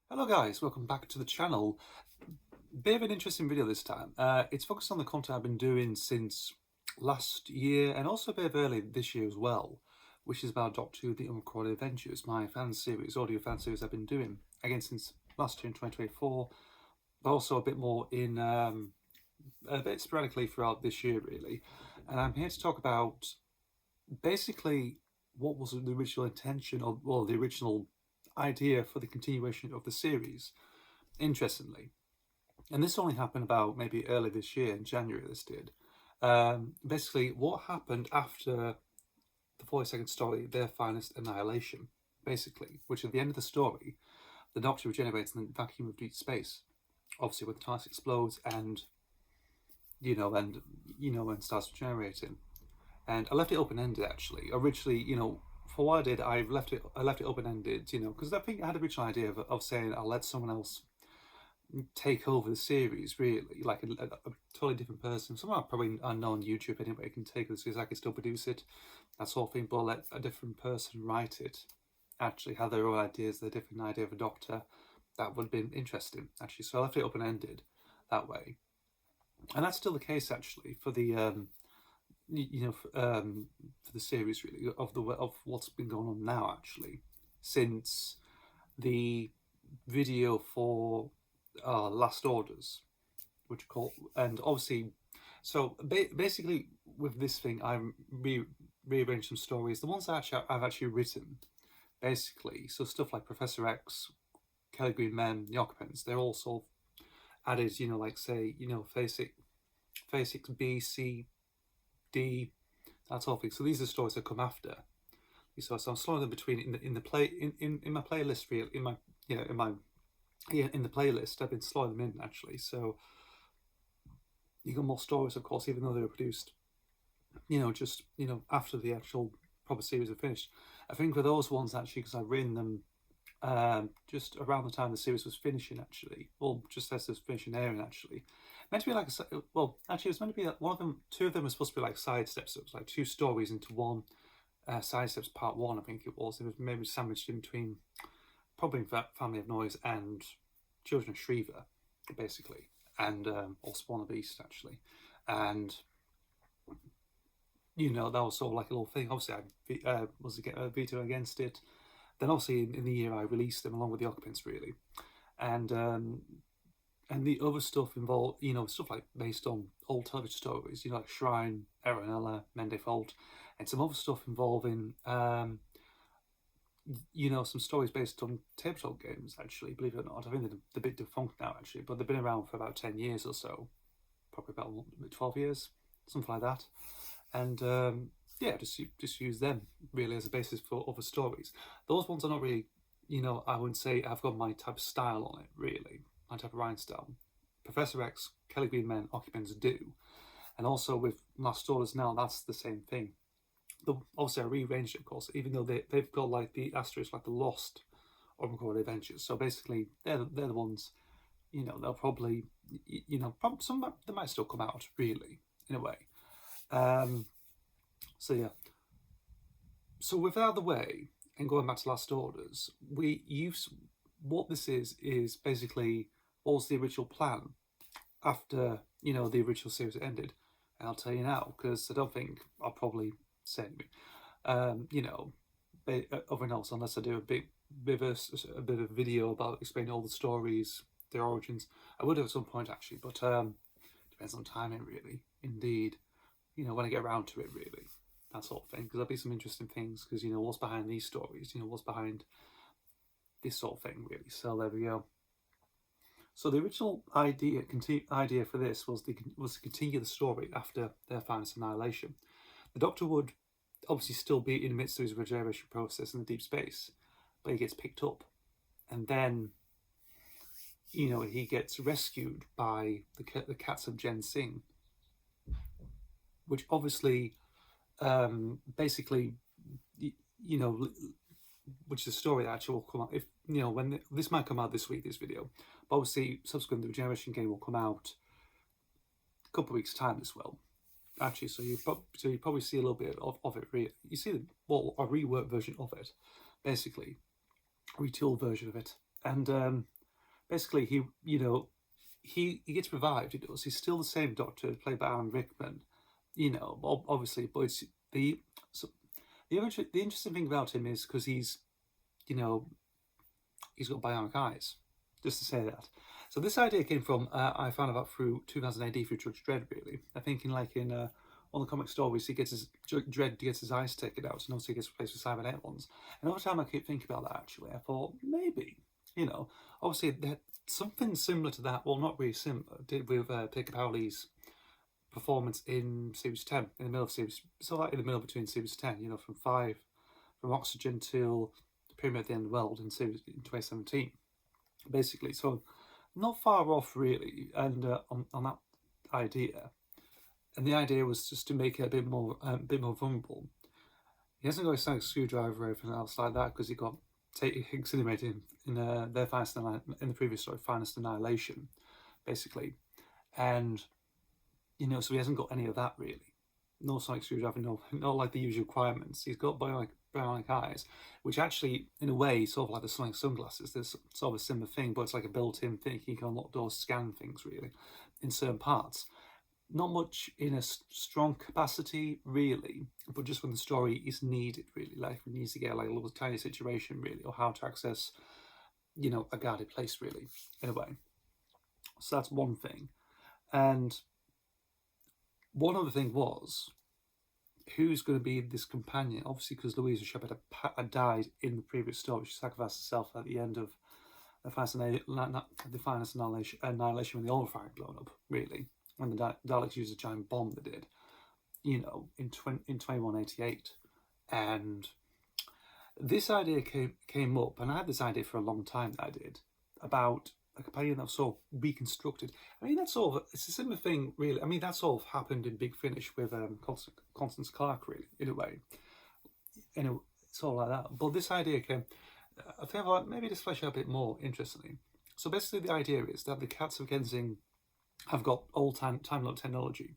Hello guys, welcome back to the channel. Bit of an interesting video this time. It's focused on the content I've been doing since last year and also a bit of early this year as well, which is about Doctor Who The Unrecorded Adventures, my fan series, audio fan series I've been doing, again since last year in 2024, but also a bit more in, a bit sporadically throughout this year really. And I'm here to talk about basically what was the original intention of, well, the original idea for the continuation of the series, interestingly. And this only happened about maybe early this year, in January this did. Basically, what happened after the 42nd story, Their Finest Annihilation, basically, which at the end of the story, the Doctor regenerates in the vacuum of deep space. Obviously, when the TARDIS explodes and, and starts regenerating. And I left it open-ended, actually. Originally, for what I did, I left it open-ended, because I think I had the original idea of saying I'll let someone else take over the series, really, like a totally different person. Someone I probably I know on YouTube anyway can take the series. I can still produce it, that sort of thing, but let a different person write it, actually have their own ideas, their different idea of a Doctor. That would have been interesting, actually. So I left it open-ended that way, and that's still the case actually for the for the series, really, of what's been going on now, actually, since the video for Last Orders, which are called, and obviously, so basically with this thing, I rearranged some stories, the ones that I've actually written, basically. So stuff like Professor X, Kelly Green Men, The Occupants, they're all sort of added, like say, Phase 6 B, C, D, that sort of thing. So these are stories that come after. So I'm slowing them between in my playlist, really, in the playlist. I've been slowing them in, actually. So you got more stories, of course, even though they were produced, just after the actual proper series are finished. I think for those ones, actually, because I've written them just around the time the series was finishing, actually, or just as it was finishing airing, actually. Meant to be like actually, it was meant to be one of them. Two of them were supposed to be like side steps. So it was like two stories into one. Side steps part one, I think it was. It was maybe sandwiched in between probably Family of Noise and Children of Shriva, basically, and or Spawn the Beast, actually. And that was sort of like a little thing. Obviously, I was a veto against it. Then obviously in the year I released them along with The Occupants, really. And the other stuff involved, stuff like based on old television stories, like Shrine, Aranella, Mende Fault, and some other stuff involving, some stories based on tabletop games, actually, believe it or not. I think they're a bit defunct now, actually, but they've been around for about 10 years or so, probably about 12 years, something like that. And yeah, just use them, really, as a basis for other stories. Those ones are not really, I wouldn't say I've got my type of style on it, really. My type of writing style. Professor X, Kelly Green Men, Occupants do. And also with Last Orders now, that's the same thing. Obviously, I rearranged it, of course, even though they've got like the asterisk, like the Lost Unrecorded Adventures. So basically, they're the ones, they'll probably, some of them might still come out, really, in a way. So yeah. So with that out of the way, and going back to Last Orders, what this is basically what was the original plan after the original series ended. And I'll tell you now, because I don't think I'll probably say anything. Other else, unless I do a bit of video about explaining all the stories, their origins. I would at some point, actually, but depends on timing, really. Indeed, when I get around to it, really, that sort of thing. Because there'll be some interesting things. Because what's behind these stories. What's behind this sort of thing, really. So there we go. So the original idea for this was to continue the story after Their Finest Annihilation. The Doctor would obviously still be in the midst of his regeneration process in the deep space, but he gets picked up, and then he gets rescued by the cats of Jen Sing, which obviously basically which is a story that actually will come out if when this might come out this week, this video, but obviously subsequent the regeneration game will come out a couple of weeks time as well, actually. So you probably see a little bit of it. You see a reworked version of it, basically, retooled version of it. And basically he gets revived. He does. He's still the same Doctor played by Alan Rickman. Obviously, but it's so the interesting thing about him is because you know he's got bionic eyes. Just to say that. So this idea came from I found about through 2000 AD through Judge Dredd. Really, I think in one of the comic stories he gets his Dredd gets his eyes taken out, and also he gets replaced with cybernetic ones. And every time I keep thinking about that, actually, I thought maybe obviously something similar to that. Well, not really similar. Did with Peter Capaldi's performance in Series 10 in the middle of series, so like in the middle between Series 10, from Oxygen till the Pyramid at the End of the World in 2017, basically. So not far off really, and on that idea, and the idea was just to make it a bit more vulnerable. He hasn't got a sonic screwdriver or anything else like that because he got incinerated in their in the previous story, Finest Annihilation, basically, and so he hasn't got any of that really. No sonic screwdriver, not like the usual requirements. He's got bionic eyes, which actually, in a way, sort of like the sonic sunglasses. There's sort of a similar thing, but it's like a built-in thing. You can unlock doors, scan things, really, in certain parts. Not much in a strong capacity, really, but just when the story is needed, really. Like, it needs to get like a little tiny situation, really, or how to access, a guarded place, really, in a way. So that's one thing. And one other thing was, who's going to be this companion? Obviously, because Louisa Shepard had died in the previous story. She sacrificed herself at the end of the Finest Annihilation when the oil fire blown up, really. When the Daleks used a giant bomb they did, in 2188. And this idea came up, and I had this idea for a long time that I did, about a companion that was sort of reconstructed. I mean, that's sort of, it's a similar thing, really. I mean, that sort of happened in Big Finish with Constance Clark, really, in a way. It's all like that. But this idea came, I think maybe just flesh out a bit more, interestingly. So basically the idea is that the Cats of Genzing have got old time Lord technology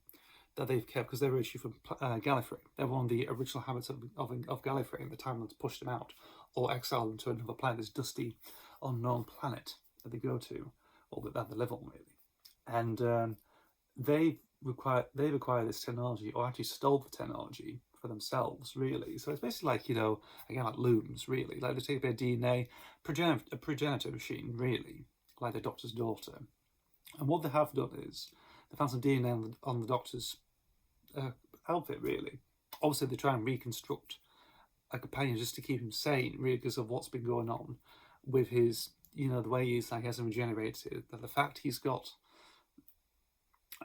that they've kept because they were issued from Gallifrey. They're one of the original habits of Gallifrey, and the Time Lords pushed them out or exiled them to another planet, this dusty, unknown planet that they go to, or that they live on, really. And they acquired this technology, or actually stole the technology for themselves, really. So it's basically like, again, like looms, really. Like they take a bit of DNA, a progenitor machine, really, like the Doctor's daughter. And what they have done is they found some DNA on the Doctor's outfit, really. Obviously, they try and reconstruct a companion just to keep him sane, really, because of what's been going on with his, the way he's like hasn't regenerated. But the fact he's got,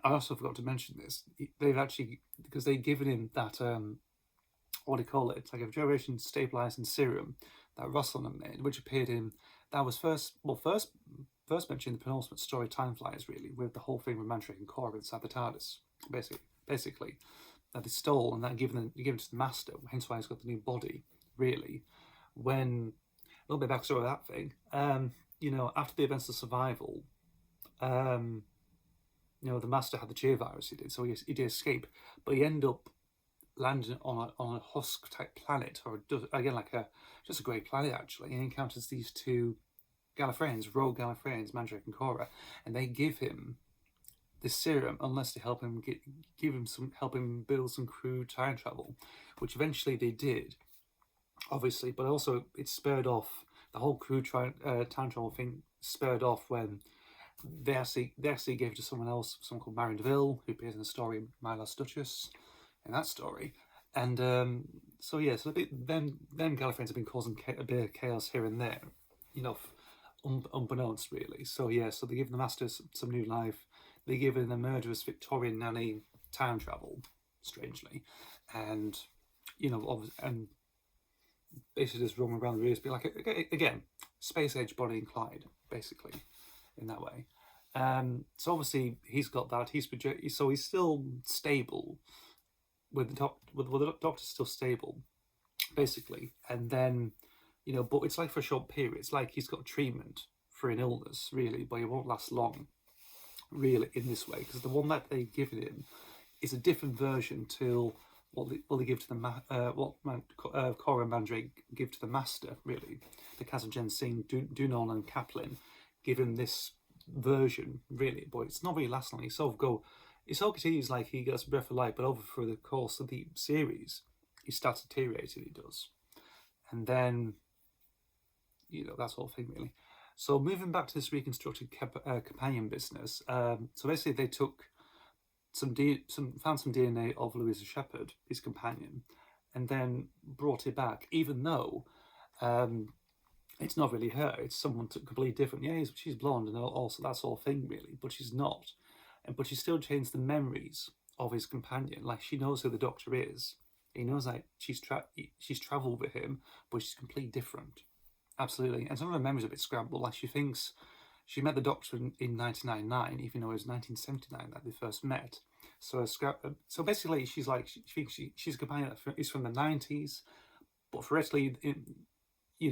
I also forgot to mention this. They've actually, because they've given him that what do you call it? It's like a regeneration stabilizing serum that Russell made, which appeared in that was first mentioned in the penultimate story, Time Flies, really, with the whole thing with Mandrake and Cora inside the TARDIS, basically that they stole and then given to the Master. Hence why he's got the new body, really. When a little bit of backstory of that thing, after the events of Survival, the Master had the cheer virus. He did, so he did escape, but he ended up landing on a husk type planet, or again like just a great planet actually, and he encounters these two Gallifreyans, rogue Gallifreyans, Mandrake and Cora, and they give him this serum unless they help him help him build some crude time travel, which eventually they did, obviously, but also it spurred off the whole crude time travel thing. Spurred off when they actually gave it to someone called Marion DeVille, who appears in the story My Last Duchess, in that story. And so then Gallifreyans have been causing a bit of chaos here and there, unbeknownst, really. So they give the Masters some new life. They give in a murderous Victorian nanny time travel, strangely, and and basically just roaming around the rears, be like again, space age Bonnie and Clyde, basically, in that way. So obviously he's got that. He's still stable. With the Doctor's still stable, basically, and then but it's like for a short period. It's like he's got treatment for an illness, really, but it won't last long, really, in this way, because the one that they've given him is a different version to what they give to the Cora and Mandrake give to the Master, really. The Cats of Genzing, Dunon and Kaplan given this version really, but it's not really last long. It sort of continues like he gets a breath of life, but over for the course of the series, he starts deteriorating. He does, and then that sort of thing really. So moving back to this reconstructed companion business, so basically they took found some DNA of Louisa Shepherd, his companion, and then brought it back, even though it's not really her, it's someone completely different. Yeah, she's blonde and also that sort of thing really, but she's not. But she still changed the memories of his companion. Like, she knows who the Doctor is. He knows that she's travelled with him, but she's completely different. Absolutely. And some of her memories are a bit scrambled. Like, she thinks she met the Doctor in 1999, even though it was 1979 that they first met. So basically, she's like, she thinks she's a companion that is from the 90s, but theoretically, she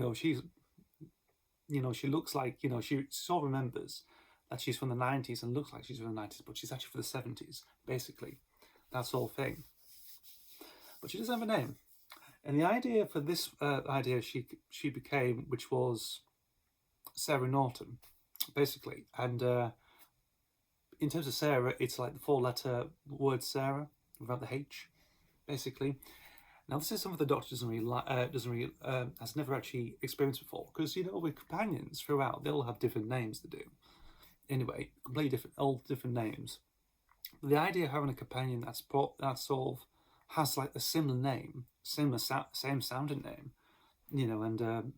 looks like, she sort of remembers that she's from the 90s and looks like she's from the 90s, but she's actually from the 70s, basically. That sort of thing. But she doesn't have a name. And the idea for this idea she became, which was Sarah Norton, basically. And in terms of Sarah, it's like the 4-letter word Sarah without the H, basically. Now, this is something the Doctor has never actually experienced before, because with companions throughout, they'll have different names to do. Anyway, completely different, all different names. But the idea of having a companion that sort of has like a similar name, same sounding name, and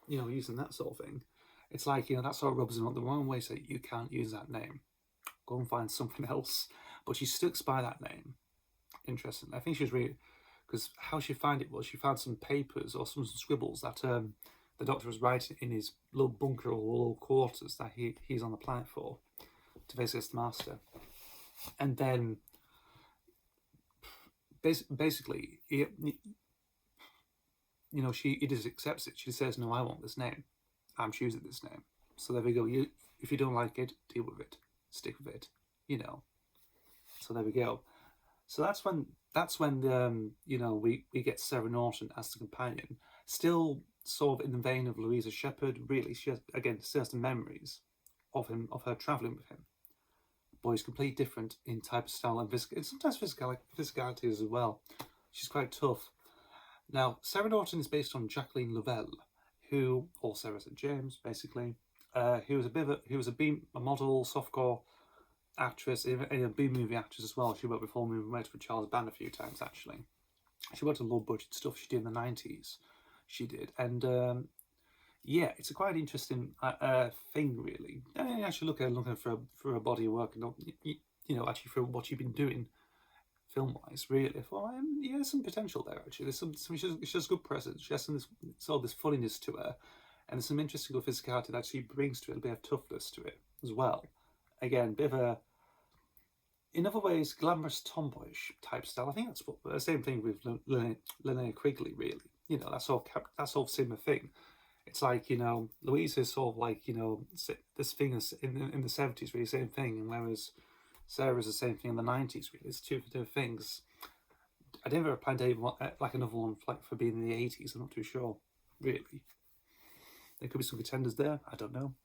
using that sort of thing, it's like that sort of rubs them up the wrong way. So you can't use that name. Go and find something else. But she sticks by that name. Interesting. I think she was really, because how she found it was she found some papers or some scribbles that the Doctor was writing in his little bunker or little quarters that he's on the planet for, to face against the Master. And then basically he just accepts it. She says, no, I want this name, I'm choosing this name. So there we go. If you don't like it, deal with it, stick with it, so there we go. So that's when we get Sarah Norton as the companion, still sort of in the vein of Louisa Shepherd. Really, she still has the memories of her travelling with him, but he's completely different in type of style and sometimes physicality as well. She's quite tough. Now, Sarah Norton is based on Jacqueline Lovell, or Sarah St. James, basically, who was a model, softcore actress, a B-movie actress as well. She worked with with Charles Band a few times, actually. She worked on low-budget stuff she did in the 90s. She did. And, it's a quite interesting thing, really. I actually looking for a body of work, and actually for what she's been doing film-wise, really. I thought, there's some potential there, actually. She has good presence. She has this funniness to her, and there's some interesting physicality that she brings to it, a bit of toughness to it as well. Again, bit of a, in other ways, glamorous tomboyish type style. I think that's the same thing with Linnea Quigley, really. That sort of similar thing. It's like, Louise is sort of like, this thing is in the 70s, really, same thing, and whereas Sarah's the same thing in the 90s, really. It's two different things. I didn't ever plan to even like another one for being in the 80s. I'm not too sure, really. There could be some contenders there. I don't know.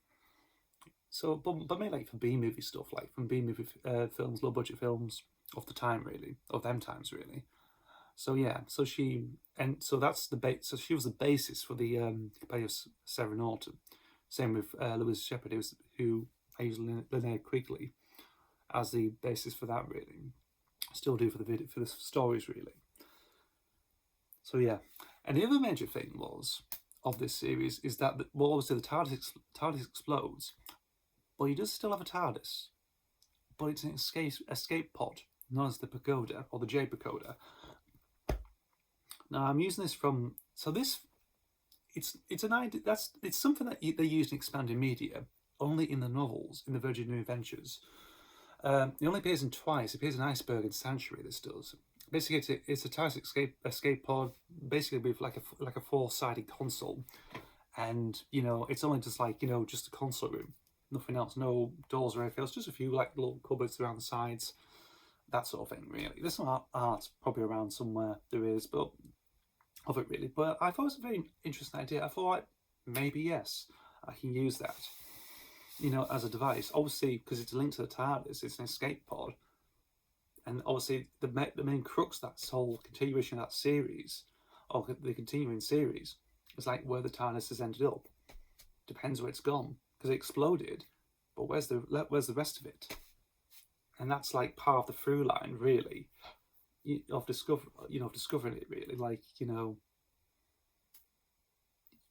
So, but maybe like for B-movie stuff, like from B-movie films, low-budget films of the time, really, of them times, really. So yeah, so that's the base. So she was the basis for the company of Sarah Norton. Same with Louisa Shepherd, who I use Linnea Quigley as the basis for that, really. Still do for the stories, really. So yeah, and the other major thing of this series is that obviously the TARDIS explodes. But he does still have a TARDIS, but it's an escape pod, known as the Pagoda, or the J Pagoda. Now, I'm using this from, it's an idea, it's something that they use in expanded media, only in the novels, in the Virgin New Adventures. It only appears in twice. It appears in Iceberg and Sanctuary, this does. Basically, it's a TARDIS escape pod, basically with like a 4-sided console. And, it's only just just a console room. Nothing else, no doors or anything else, just a few like little cupboards around the sides, that sort of thing, really. There's some art probably around somewhere, there is, but of it, really. But I thought it was a very interesting idea. I thought, maybe yes. I can use that, as a device. Obviously, because it's linked to the TARDIS, it's an escape pod. And obviously, the main crux of that whole continuation of that series, or the continuing series, is like where the TARDIS has ended up. Depends where it's gone, because it exploded, but where's the rest of it? And that's like part of the through line, really, of discovering it, really. Like,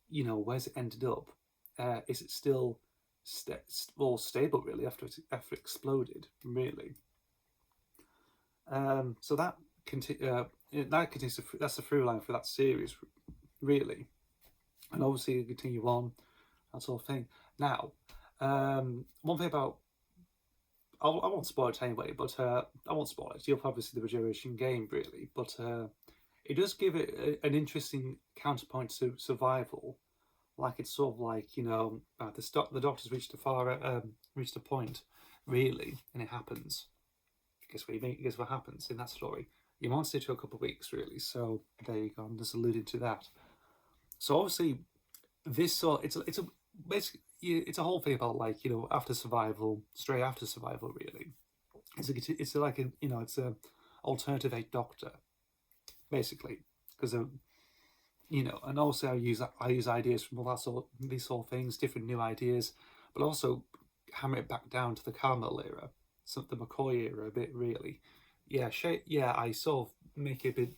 where's it ended up? Is it still stable, really, after it exploded, really? So that continues. That's the through line for that series, really. And obviously, you continue on, that sort of thing. Now, one thing about I won't spoil it anyway, but I won't spoil it. You'll probably see the Regeneration game, really, but it does give it an interesting counterpoint to survival. Like, it's sort of like, the Doctor's reached a point, really, and it happens. Guess what happens in that story? You won't stay to a couple of weeks, really. So there you go. I'm just alluding to that. So obviously, it's a basically, it's a whole thing about, like, after survival, straight after survival, really. It's like it's a alternative Eighth Doctor, basically, because and also I use ideas from all these sort of things, different new ideas, but also hammer it back down to the Carmel era, the McCoy era a bit, really. I sort of make it a bit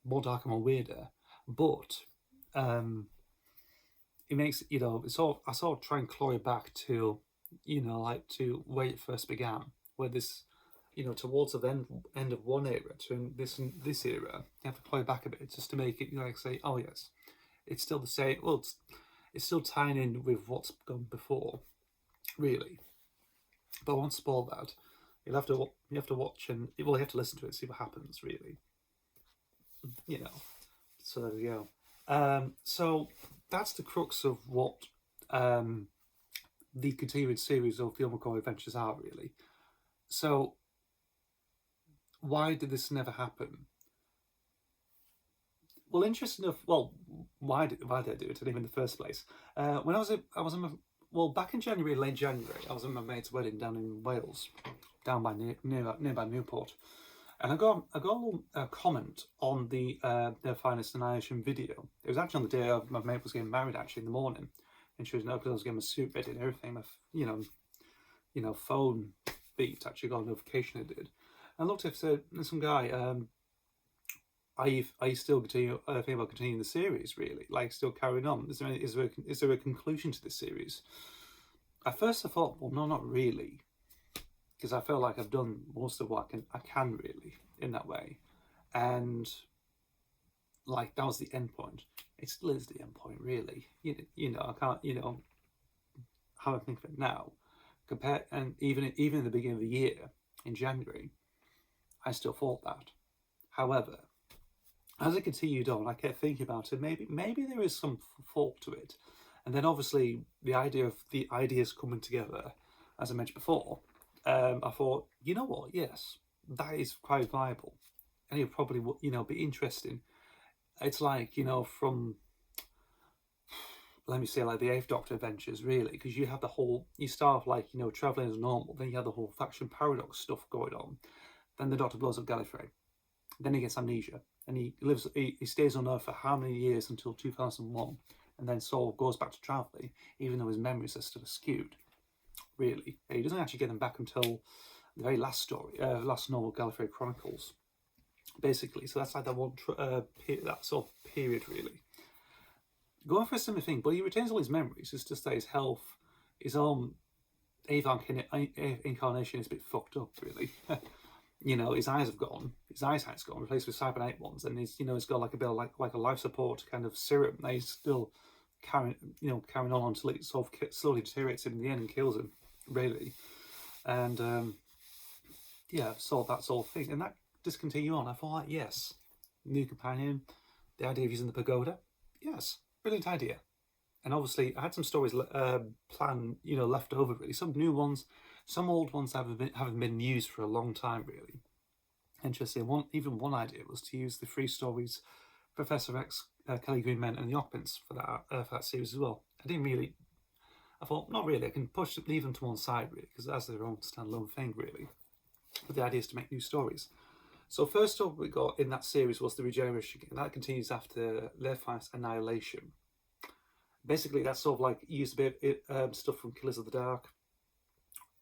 more dark and more weirder, but it makes I sort of try and claw it back to like to where it first began, where this towards the end of one era to this era, you have to claw it back a bit just to make it say, oh yes, it's still the same. Well, it's still tying in with what's gone before, really. But I won't spoil that. You have to watch and you have to listen to it, see what happens, really. So there we go. So that's the crux of what the continued series of the Unrecorded Adventures are, really. So why did this never happen? Well, interesting enough. Well, why did I do it in the first place? When back in January, late January, I was at my mate's wedding down in Wales, down by nearby Newport, and I got a comment on the Their Finest Annihilation video. It was actually on the day my mate was getting married, actually, in the morning, and she was because I was getting my suit ready and everything. My phone beat, actually got a notification it did. And I looked at it, said, there's some guy. Are you still thinking about continuing the series, really? Like, still carrying on? Is there a conclusion to this series? At first I thought, well, no, not really, because I feel like I've done most of what I can really in that way, and like that was the end point. It still is the end point, really. I can't how I think of it now. And even in the beginning of the year, in January, I still thought that. However, as it continued on, I kept thinking about it. Maybe there is some fault to it, and then obviously the idea of the ideas coming together, as I mentioned before, I thought, you know what? Yes, that is quite viable, and it'll probably be interesting. It's like from, let me say, like the Eighth Doctor adventures, really, because you have you start off like traveling as normal, then you have the whole faction paradox stuff going on, then the Doctor blows up Gallifrey, then he gets amnesia, and he stays on Earth for how many years until 2001, and then sort of goes back to traveling, even though his memories are still skewed, really. He doesn't actually get them back until the very last story, last novel, Gallifrey Chronicles, basically. So that's like that one that sort of period, really. Going for a similar thing, but he retains all his memories. It's just that his health, his own incarnation is a bit fucked up, really. His eyes have gone, his eyesight's gone, replaced with cybernite ones, and he's got like a bit of like a life support kind of serum that he's still carrying on until it sort of slowly deteriorates him in the end and kills him, really. And so that sort of thing, and that just continue on. I thought, yes, new companion, the idea of using the pagoda, yes, brilliant idea. And obviously, I had some stories planned, left over, really. Some new ones, some old ones haven't been used for a long time, really. Interesting. One idea was to use the 3 stories Professor X Kelly Green Men and the Occupants for that series as well. I thought, not really. I can leave them to one side really, because that's their own standalone thing really. But the idea is to make new stories. So first up we got in that series was the Regeneration, and that continues after Levi's Annihilation. Basically, that's sort of like used a bit stuff from Killers of the Dark,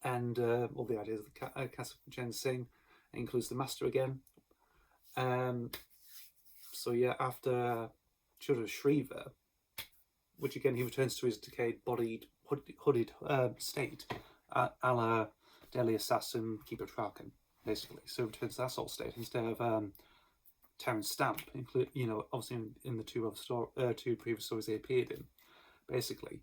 and all the ideas of the cast of Jen Singh. It includes the Master again. So yeah, after Children of Shriva, which again he returns to his decayed-bodied, hooded state, a la Deadly Assassin, Keeper Traken, basically. So he returns to that sort of state instead of Terrence Stamp, obviously in the two previous stories they appeared in, basically.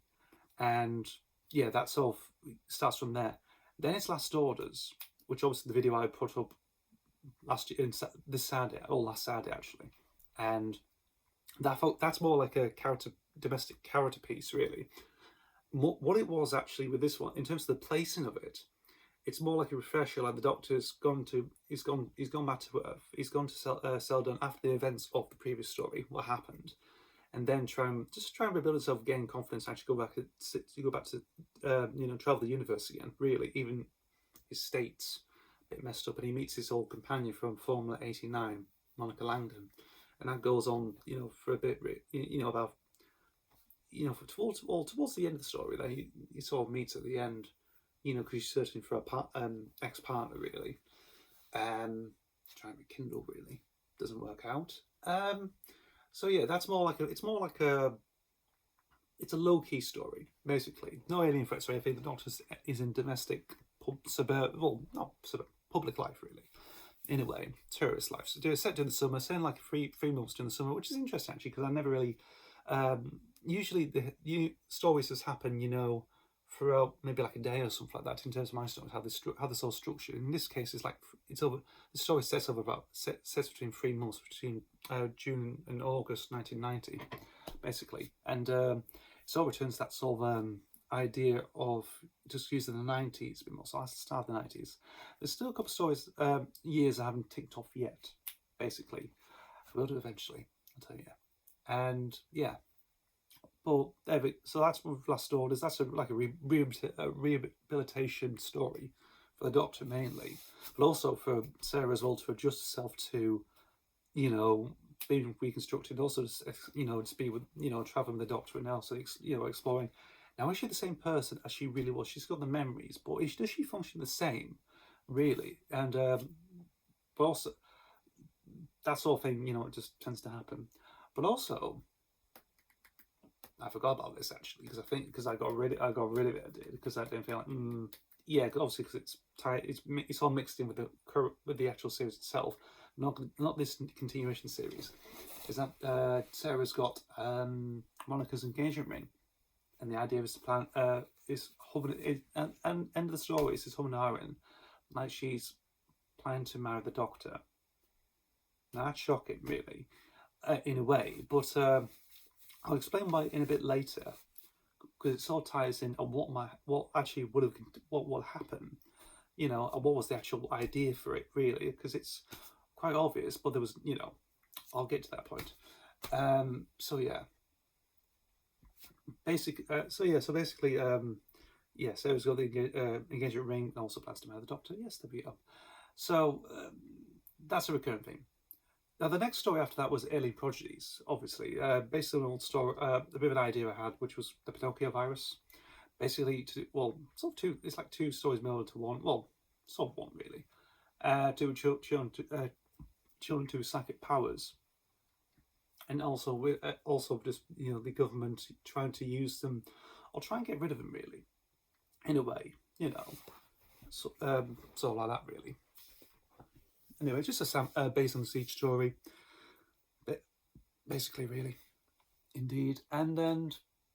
And yeah, that sort of starts from there. Then it's Last Orders, which obviously the video I put up last Saturday actually, and that's more like a domestic character piece really. What it was actually with this one, in terms of the placing of it, it's more like a refresher. Like the Doctor's he's gone back to Earth. He's gone to Seldon after the events of the previous story, what happened, and then try and rebuild himself, gain confidence, actually go back to travel the universe again. Really, even his state's a bit messed up, and he meets his old companion from Formula '89, Monica Langdon, and that goes on, for a bit, about, towards the end of the story. That he sort of meets at the end, because he's searching for a ex-partner really, trying to rekindle really, doesn't work out. So yeah, it's a low-key story basically. No alien threats or anything. The Doctor is in domestic public life really, in a way, tourist life. So set during the summer, saying like 3 months during the summer, which is interesting actually, because I never really. Usually the stories just happen, throughout maybe like a day or something like that. In terms of my stories, how this all structured. In this case, it's like it's over. The story sets between 3 months, between June and August 1990, basically, and it all returns to that sort of idea of just using the 90s a bit more. So that's the start of the 90s. There's still a couple of stories, years I haven't ticked off yet, basically. I will do eventually, I'll tell you. And yeah, but so that's with Last Orders. That's like a rehabilitation story for the Doctor mainly, but also for Sarah as well, to adjust herself to, being reconstructed. Also, to be with, traveling with the Doctor and also, exploring. Now, is she the same person as she really was? She's got the memories, but does she function the same, really? And but also that sort of thing, it just tends to happen. But also, I forgot about this actually, because I got rid of it. I did, because I didn't feel like yeah, obviously because it's tied. It's all mixed in with the actual series itself, not this continuation series. Is that Sarah's got Monica's engagement ring, and the idea is to plan is hovering and end of the story is hovering like she's planning to marry the Doctor. Now that's shocking, really, in a way, but I'll explain why in a bit later, because it sort of ties in on what would happen, and what was the actual idea for it really, because it's quite obvious, but there was, I'll get to that point. So yeah. Basically, Sarah's got the engagement ring and also plans to marry the Doctor. Yes, there we go. So that's a recurring thing. Now, the next story after that was Alien Prodigies, obviously, based on an old story, a bit of an idea I had, which was the Pinocchio virus. Basically, it's like 2 stories melded into one. Well, sort of one really. Children to psychic powers, and also just the government trying to use them or try and get rid of them really, in a way, so like that really. Anyway, just based on the Siege story, basically, really, indeed. And then,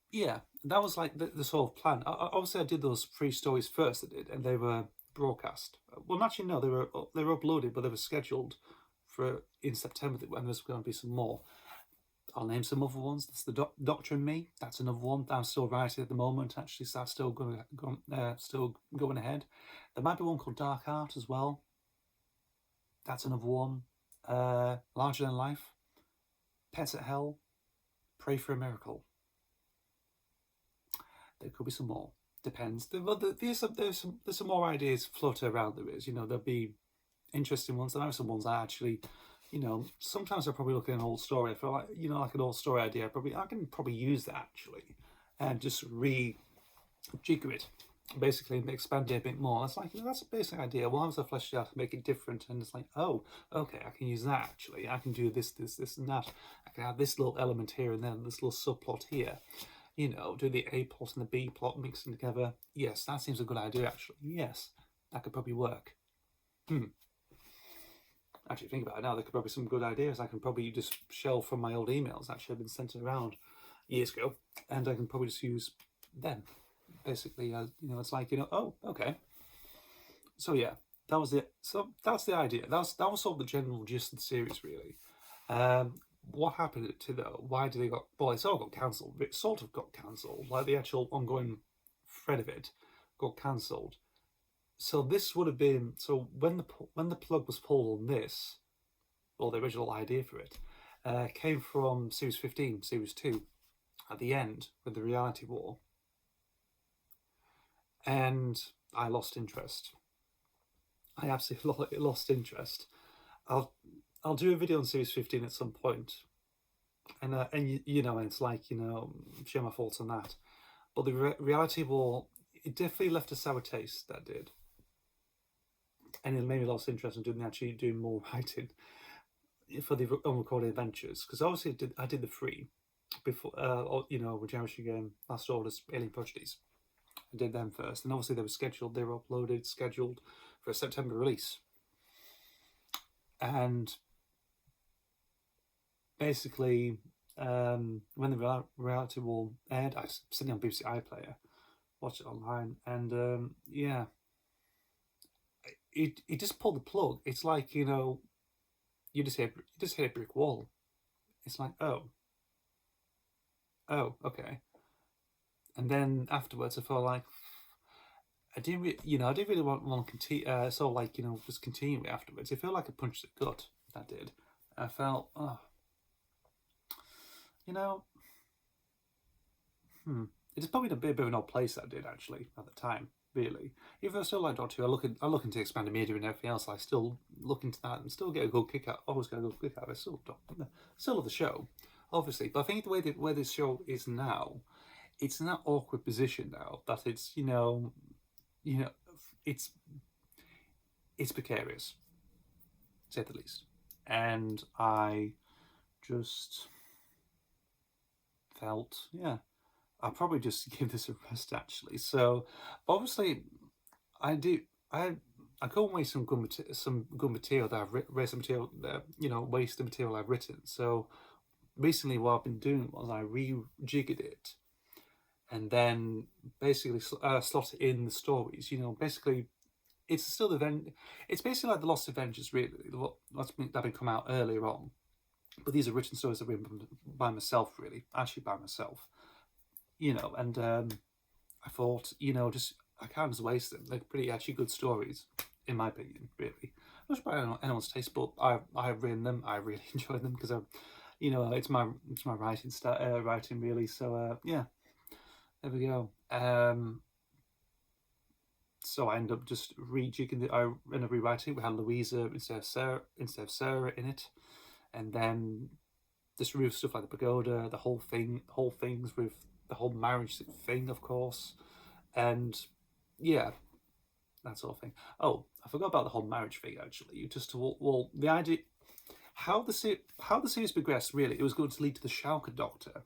yeah, that was like the sort of plan. Obviously, I did those 3 stories first, and they were broadcast. Well, actually, no, they were uploaded, but they were scheduled for in September, when there's going to be some more. I'll name some other ones. That's the Doctor and Me. That's another one that I'm still writing at the moment, actually, so that's still going ahead. There might be one called Dark Art as well. That's another one. Larger Than Life. Pets at Hell. pray for a miracle. There could be some more. Depends. There's some more ideas floating around. There is, there'll be interesting ones. There are some ones I actually, sometimes I probably look at an old story. I feel like, like an old story idea. I can probably use that actually, and just jigger it, basically, and expand it a bit more. It's like, that's a basic idea. Well, once I flesh it out to make it different, and it's like, oh, okay, I can use that actually. I can do this, and that. I can have this little element here, and then this little subplot here. Do the A plot and the B plot mixing together. Yes, that seems a good idea actually. Yes, that could probably work. Actually, think about it now, there could probably be some good ideas. I can probably just shelve from my old emails. Actually, I've been sent around years ago, and I can probably just use them. Basically, it's like, oh, okay. So yeah, that was it. So that's the idea. That was sort of the general gist of the series, really. What happened to why did they got? Well, it's all got cancelled. It sort of got cancelled. Like the actual ongoing thread of it got cancelled. So this would have been when the plug was pulled on this, or the original idea for it, came from series 15, series 2, at the end with the reality war, and I lost interest. I absolutely lost interest. I'll do a video on series 15 at some point, and it's like share my thoughts on that. But the reality war, it definitely left a sour taste. That did. And it made me lost interest in doing more writing for the unrecorded adventures, because obviously I did the 3 before, Regeneration Game, Last Orders, Alien Prodigies. I did them first, and obviously they were scheduled for a September release. And basically, when the reality war aired, I was sitting on BBC iPlayer, watched it online, and yeah. It just pulled the plug. It's like, you just hit a brick wall. It's like, oh, okay. And then afterwards, I felt like I didn't really want to continue. Sort of like, just continue it afterwards. It felt like a punch to the gut. That did. I felt, it's probably a bit of an odd place. That did actually at the time. Really, even though I still like Doctor Who, I look into expanded media and everything else. I still look into that and still get a good kick out. Always get a good kick out. I still love the show, obviously. But I think the way this show is now, it's in that awkward position now that it's it's precarious, to say the least. And I just felt, I'll probably just give this a rest actually. So obviously I go and waste some good material that I've written, waste the material I've written. So recently what I've been doing was I rejiggered it, and then basically slot it in the stories. Basically it's still it's basically like the Lost Adventures, really, that been come out earlier on. But these are written stories that I've written by myself, really, actually by myself. And I thought, I can't just waste them. They're pretty actually good stories, in my opinion, really. Not by anyone's taste, but I've written them. I really enjoy them because it's my writing really. So yeah, there we go. So I end up just rejigging it. I end up rewriting it. We had Louisa instead of Sarah in it, and then just remove stuff like the pagoda, the whole things with the whole marriage thing, of course, and yeah, that sort of thing. Oh, I forgot about the whole marriage thing actually. The idea, how the series progressed, really, it was going to lead to the Schalke Doctor,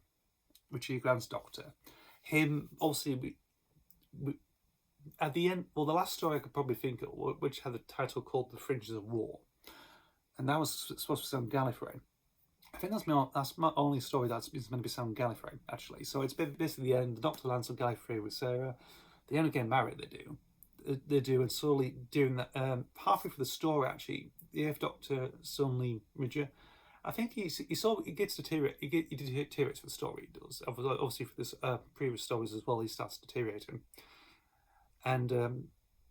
Richie Grant's Doctor. Him, obviously, we at the end. Well, the last story I could probably think of, which had the title called "The Fringes of War," and that was supposed to be on Gallifrey. I think that's my only story that's meant to be set on Gallifrey, actually. So it's basically the end. The Doctor lands on Gallifrey with Sarah. They end up getting married. They do, and slowly doing that. Halfway through the story, actually, the Eighth Doctor suddenly I think he gets deteriorate. He deteriorates for the story. He does, obviously for this previous stories as well. He starts deteriorating, and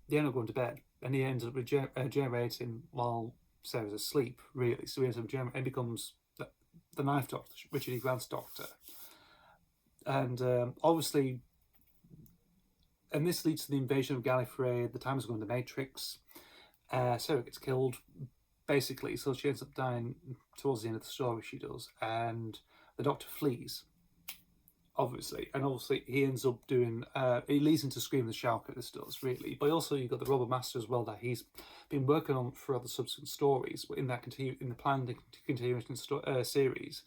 they end up going to bed, and he ends up regenerating while Sarah's asleep. Really, so he ends up and becomes the Ninth Doctor, Richard E. Grant's Doctor, and obviously, and this leads to the invasion of Gallifrey. The time is going to the Matrix. Sarah gets killed, basically, so she ends up dying towards the end of the story. She does, and the Doctor flees. Obviously, and obviously he ends up doing. It leads into Scream the Shark. This does really, but also you've got the Robot Master as well that he's been working on for other subsequent stories. But in the planned continuation series,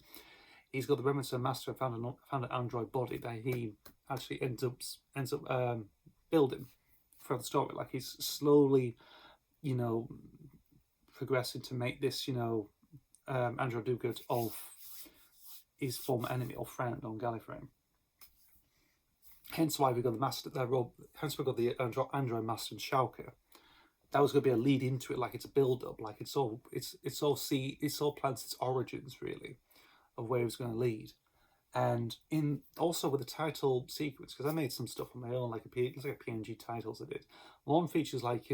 he's got the remnants of a Master found an android body that he actually ends up building for the story. Like he's slowly, progressing to make this, android duplicate of his former enemy or friend on Gallifrey. Hence why we got the master. Hence we got the android master and Shauker. That was going to be a lead into it, like it's a build up, like it's all plants its origins really, of where it's going to lead, and in also with the title sequence, because I made some stuff on my own, like it's like a PNG titles of it. One features like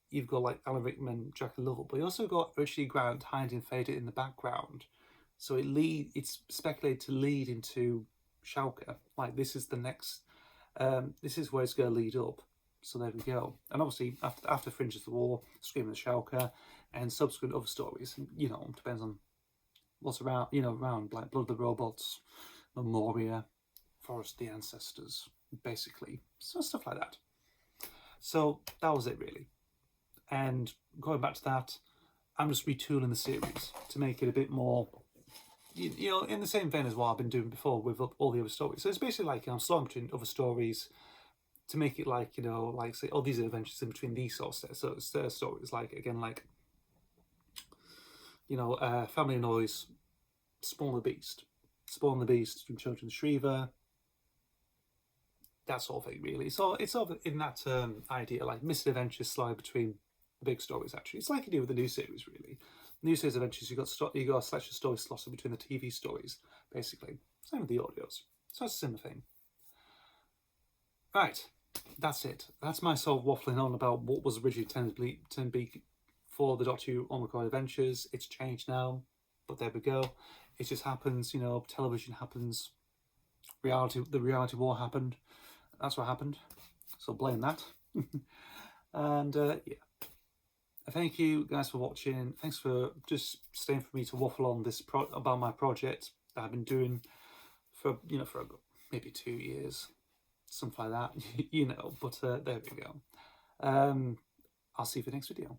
you've got like Alan Rickman, Jack and Lovell, but you also got Richard E. Grant hiding faded in the background, so it's speculated to lead into Shauker. Like this is the next, this is where it's going to lead up. So there we go. And obviously after Fringes of the War, Scream of the Shauker, and subsequent other stories, depends on what's around, around like Blood of the Robots, Memoria, Forest of the Ancestors, basically. So stuff like that. So that was it really. And going back to that, I'm just retooling the series to make it a bit more, in the same vein as what I've been doing before with all the other stories. So it's basically like I'm slowing between other stories to make it like, like say, these are adventures in between these sort of stories. Like, again, like, Family of Noise, Spawn the Beast from Children of Shriva, that sort of thing, really. So it's sort of in that idea, like Missing Adventures slide between the big stories, actually. It's like you do with the new series, really. New series adventures, you got a selection of stories slotted between the TV stories, basically. Same with the audios. So it's a similar thing. Right, that's it. That's my sort of waffling on about what was originally intended to be for the Doctor Who Unrecorded Adventures. It's changed now, but there we go. It just happens, television happens. The reality war happened. That's what happened. So blame that. And yeah. Thank you guys for watching. Thanks for just staying for me to waffle on this about my project that I've been doing for for maybe 2 years, something like that. But there we go. I'll see you for the next video.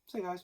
See you guys.